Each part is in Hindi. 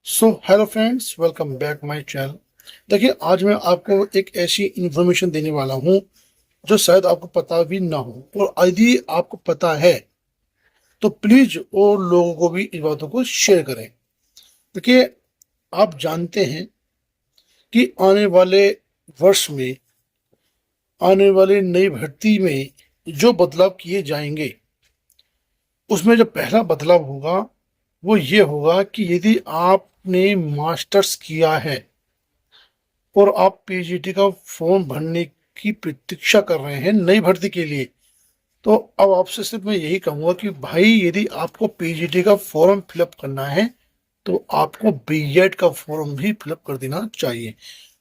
So hello friends, welcome back my channel. देखिए, आज मैं आपको एक ऐसी इंफॉर्मेशन देने वाला हूं जो शायद आपको पता भी ना हो, और यदि आपको पता है तो प्लीज और लोगों को भी इस बातों को शेयर करें। देखिए, आप जानते हैं कि आने वाले वर्ष में, आने वाली नई भर्ती में जो बदलाव किए जाएंगे, उसमें जो पहला बदलाव होगा वो ये होगा कि यदि आपने मास्टर्स किया है और आप पीजीटी का फॉर्म भरने की प्रतीक्षा कर रहे हैं नई भर्ती के लिए, तो अब आपसे सिर्फ मैं यही कहूंगा कि भाई, यदि आपको पीजीटी का फॉर्म फिलअप करना है तो आपको बीएड का फॉर्म भी फिलअप कर देना चाहिए।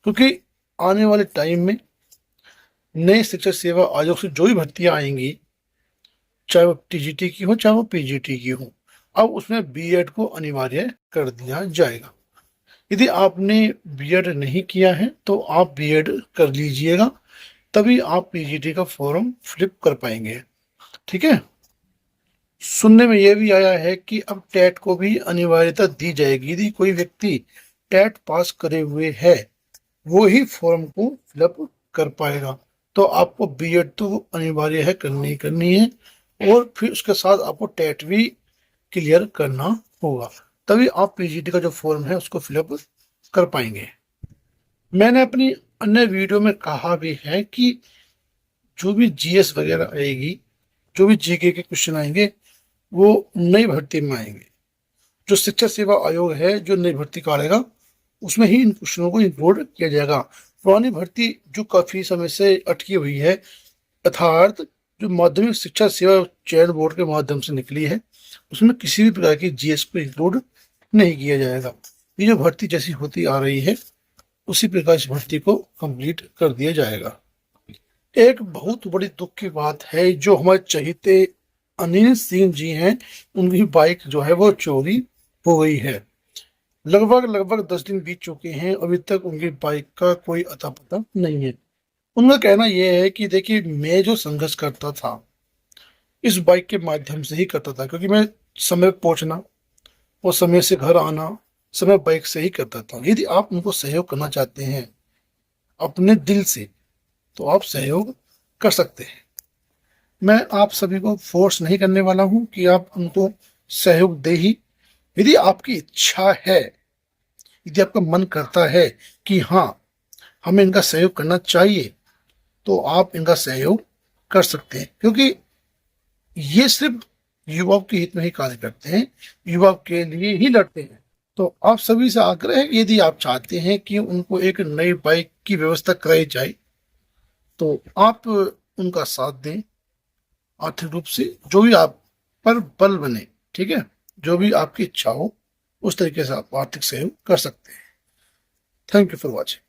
क्योंकि आने वाले टाइम में नए शिक्षक सेवा आयोग से जो भी भर्तियां आएंगी, चाहे वो टीजीटी की हो चाहे वो पीजीटी की हो, अब उसमें बीएड को अनिवार्य कर दिया जाएगा। यदि आपने बीएड नहीं किया है तो आप बीएड कर लीजिएगा, तभी आप पीजीटी का फॉर्म फिलअप कर पाएंगे। ठीक है। सुनने में यह भी आया है कि अब टेट को भी अनिवार्यता दी जाएगी। यदि कोई व्यक्ति टेट पास करे हुए है वो ही फॉर्म को फिलअप कर पाएगा। तो आपको बीएड तो अनिवार्य है, करनी ही करनी है, और फिर उसके साथ आपको टेट भी क्लियर करना होगा, तभी आप पीजीटी का जो फॉर्म है उसको फिलअप कर पाएंगे। मैंने अपनी अन्य वीडियो में कहा भी है कि जो भी जीएस वगैरह आएगी, जो भी जीके के क्वेश्चन आएंगे, वो नई भर्ती में आएंगे। जो शिक्षा सेवा आयोग है जो नई भर्ती काढ़ेगा, उसमें ही इन क्वेश्चनों को इंक्लूड किया जाएगा। पुरानी भर्ती जो काफी समय से अटकी हुई है, अर्थात जो माध्यमिक शिक्षा सेवा चयन बोर्ड के माध्यम से निकली है, उसमें किसी भी प्रकार की जीएस को इंक्लूड नहीं किया जाएगा। ये जो भर्ती जैसी होती आ रही है उसी प्रकार इस भर्ती को कंप्लीट कर दिया जाएगा। एक बहुत बड़ी दुख की बात है, जो हमारे चहेते अनिल सिंह जी हैं, उनकी बाइक जो है वो चोरी हो गई है। लगभग लगभग 10 दिन बीत चुके हैं, अभी तक उनकी बाइक का कोई अता पता नहीं है। उनका कहना यह है कि देखिए, मैं जो संघर्ष करता था इस बाइक के माध्यम से ही करता था, क्योंकि मैं समय पे पहुंचना और समय से घर आना समय बाइक से ही करता था। यदि आप उनको सहयोग करना चाहते हैं अपने दिल से, तो आप सहयोग कर सकते हैं। मैं आप सभी को फोर्स नहीं करने वाला हूं कि आप उनको सहयोग दे ही। यदि आपकी इच्छा है, यदि आपका मन करता है कि हाँ, हमें इनका सहयोग करना चाहिए, तो आप इनका सहयोग कर सकते हैं, क्योंकि ये सिर्फ युवाओं के हित में ही कार्य करते हैं, युवाओं के लिए ही लड़ते हैं। तो आप सभी से आग्रह है, यदि आप चाहते हैं कि उनको एक नई बाइक की व्यवस्था कराई जाए, तो आप उनका साथ दें आर्थिक रूप से, जो भी आप पर बल बने। ठीक है। जो भी आपकी इच्छा हो उस तरीके से आप आर्थिक सहयोग कर सकते हैं। Thank you for watching.